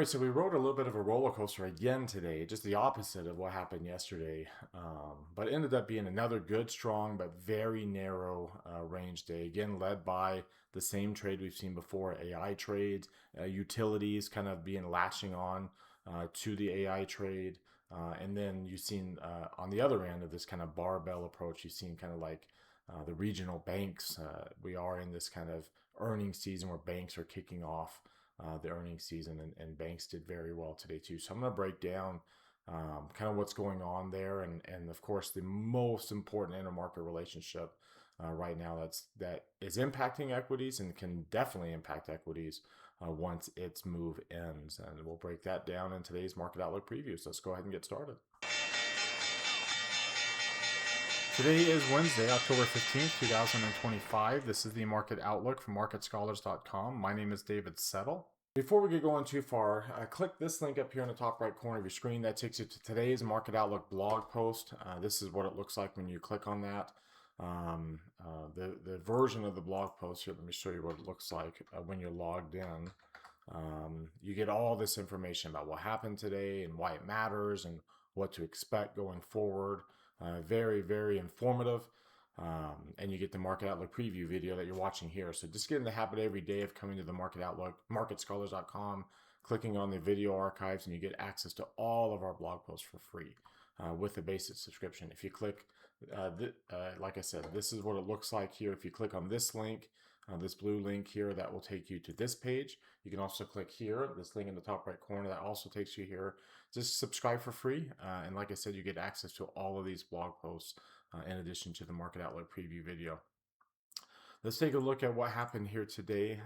All right, so we rode a little bit of a roller coaster again today, just the opposite of what happened yesterday. But it ended up being another good, strong, but very narrow range day. Again, led by the same trade we've seen before, AI trades, utilities kind of being lashing on to the AI trade. And then you've seen on the other end of this kind of barbell approach, you've seen kind of like the regional banks. We are in this kind of earnings season where banks are kicking off the earnings season, and banks did very well today too. So I'm going to break down kind of what's going on there, and of course the most important intermarket relationship right now that is impacting equities and can definitely impact equities once its move ends. And we'll break that down in today's market outlook preview. So let's go ahead and get started. Today is Wednesday, October 15th, 2025. This is the market outlook from marketscholars.com. My name is David Settle. Before we get going too far, click this link up here in the top right corner of your screen. That takes you to today's market outlook blog post. This is what it looks like when you click on that. The version of the blog post here, let me show you what it looks like when you're logged in. You get all this information about what happened today and why it matters and what to expect going forward. Very, very informative. And you get the market outlook preview video that you're watching here. So just get in the habit every day of coming to the market outlook, marketscholars.com, clicking on the video archives, and you get access to all of our blog posts for free with a basic subscription. If you click, like I said, this is what it looks like here. If you click on this link, this blue link here, that will take you to this page. You can also click here, this link in the top right corner, that also takes you here. Just subscribe for free. And like I said, you get access to all of these blog posts in addition to the market outlook preview video. Let's take a look at what happened here today.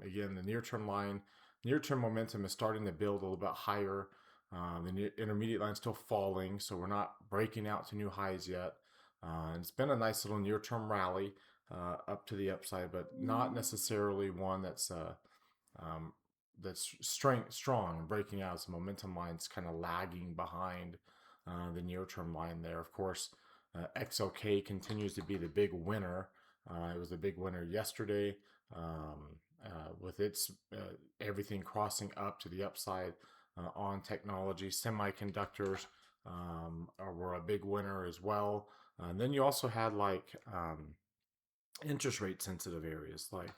Again, the near-term momentum is starting to build a little bit higher. The intermediate line is still falling, so we're not breaking out to new highs yet. And it's been a nice little near-term rally up to the upside, but not necessarily one that's strong and breaking out. So momentum line's kind of lagging behind the near-term line there. Of course, XOK continues to be the big winner. It was the big winner yesterday with its everything crossing up to the upside on technology. Semiconductors were a big winner as well. And then you also had like interest rate sensitive areas like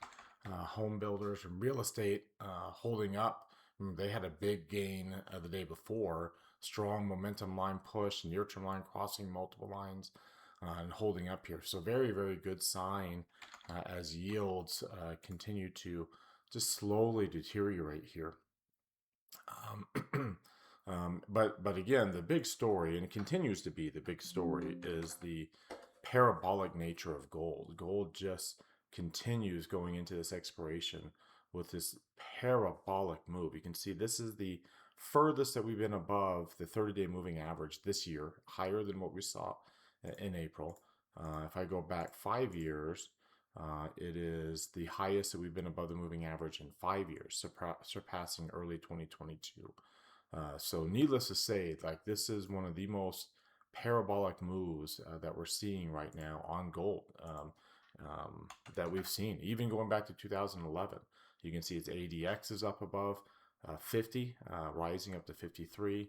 home builders and real estate holding up. They had a big gain the day before. Strong momentum line push, near-term line crossing multiple lines and holding up here. So very, very good sign as yields continue to just slowly deteriorate here. But again, the big story, and it continues to be the big story, is the parabolic nature of gold. Gold just continues going into this expiration with this parabolic move. You can see this is the furthest that we've been above the 30-day moving average this year, higher than what we saw in April. If I go back 5 years, it is the highest that we've been above the moving average in 5 years, surpassing early 2022. So needless to say, like this is one of the most parabolic moves that we're seeing right now on gold that we've seen, even going back to 2011. You can see its ADX is up above 50, rising up to 53.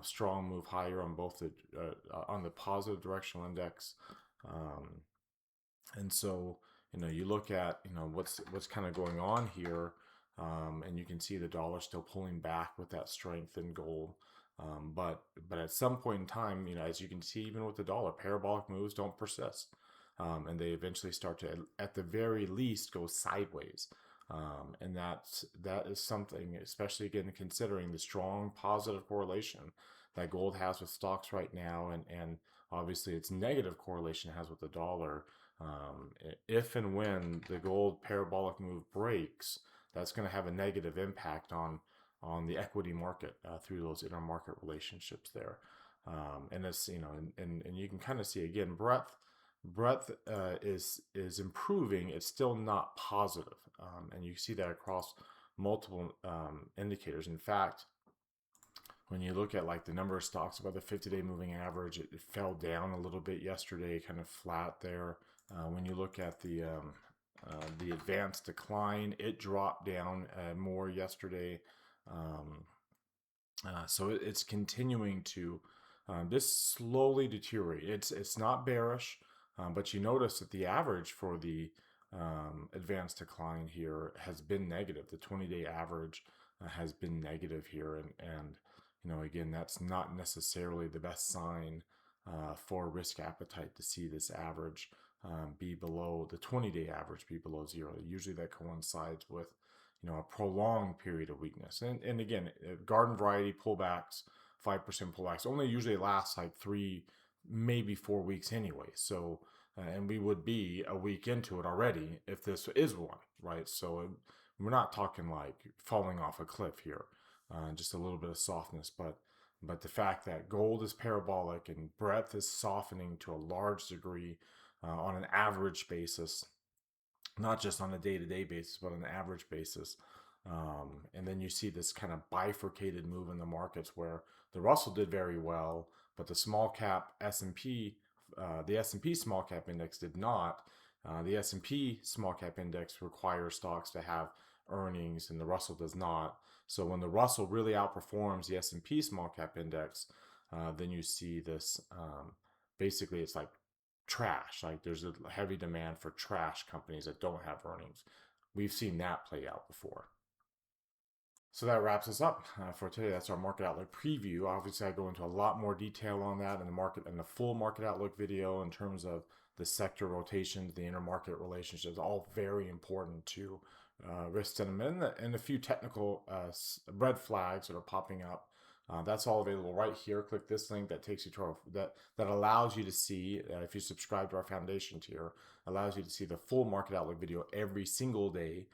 Strong move higher on both the on the positive directional index, and so you look at what's kind of going on here, and you can see the dollar still pulling back with that strength in gold. But at some point in time, as you can see, even with the dollar, parabolic moves don't persist, and they eventually start to, at the very least, go sideways. And that is something, especially again considering the strong positive correlation that gold has with stocks right now, and obviously its negative correlation has with the dollar. If and when the gold parabolic move breaks, that's going to have a negative impact on the equity market through those intermarket relationships there. And it's and you can kind of see again breadth is improving. It's still not positive, and you see that across multiple indicators. In fact, when you look at like the number of stocks above the 50-day moving average, it fell down a little bit yesterday, kind of flat there. When you look at the advanced decline, it dropped down more yesterday. So it's continuing to just slowly deteriorate. It's not bearish, but you notice that the average for the advanced decline here has been negative. The 20-day average has been negative here, and again, that's not necessarily the best sign for risk appetite to see this average be below the 20-day average, be below zero. Usually that coincides with a prolonged period of weakness. And again, garden variety pullbacks, 5% pullbacks only usually last like 3, maybe 4 weeks anyway. So, and we would be a week into it already if this is one, right? So we're not talking like falling off a cliff here, just a little bit of softness, but the fact that gold is parabolic and breadth is softening to a large degree on an average basis, not just on a day-to-day basis, but on an average basis. And then you see this kind of bifurcated move in the markets where the Russell did very well, but the small cap S&P, the S&P small cap index did not. The S&P small cap index requires stocks to have earnings, and the Russell does not. So when the Russell really outperforms the S&P small cap index, then you see this. Basically, it's like trash. Like there's a heavy demand for trash companies that don't have earnings. We've seen that play out before. So that wraps us up for today. That's our market outlook preview. Obviously, I go into a lot more detail on that in the market and the full market outlook video in terms of the sector rotations, the intermarket relationships, all very important to risk sentiment, and a few technical red flags that are popping up. That's all available right here. Click this link that takes you to that allows you to see, if you subscribe to our foundation tier, allows you to see the full market outlook video every single day.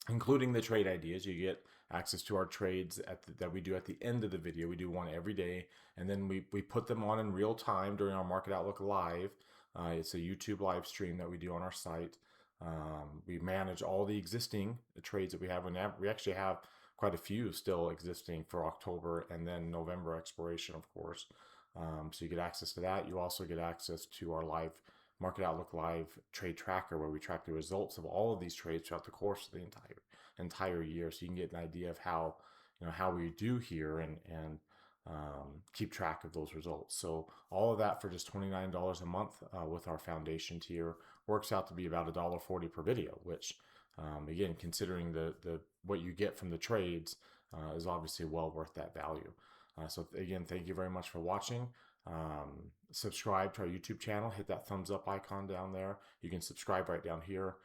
Including the trade ideas. You get access to our trades that we do at the end of the video. We do one every day, and then we put them on in real time during our Market Outlook Live. It's a YouTube live stream that we do on our site. We manage all the existing trades that we have. We actually have quite a few still existing for October and then November expiration, of course. So you get access to that. You also get access to our live Market Outlook Live trade tracker, where we track the results of all of these trades throughout the course of the entire year, so you can get an idea of how we do here and keep track of those results. So all of that for just $29 a month with our foundation tier works out to be about $1.40 per video, which again, considering the what you get from the trades, is obviously well worth that value. So again, thank you very much for watching. Subscribe to our YouTube channel, hit that thumbs up icon down there. You can subscribe right down here.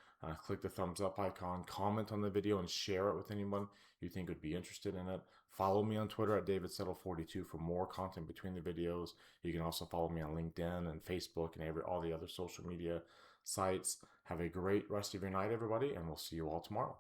Click the thumbs up icon, comment on the video, and share it with anyone you think would be interested in it. Follow me on Twitter at DavidSettle42 for more content between the videos. You can also follow me on LinkedIn and Facebook and all the other social media sites. Have a great rest of your night, everybody, and we'll see you all tomorrow.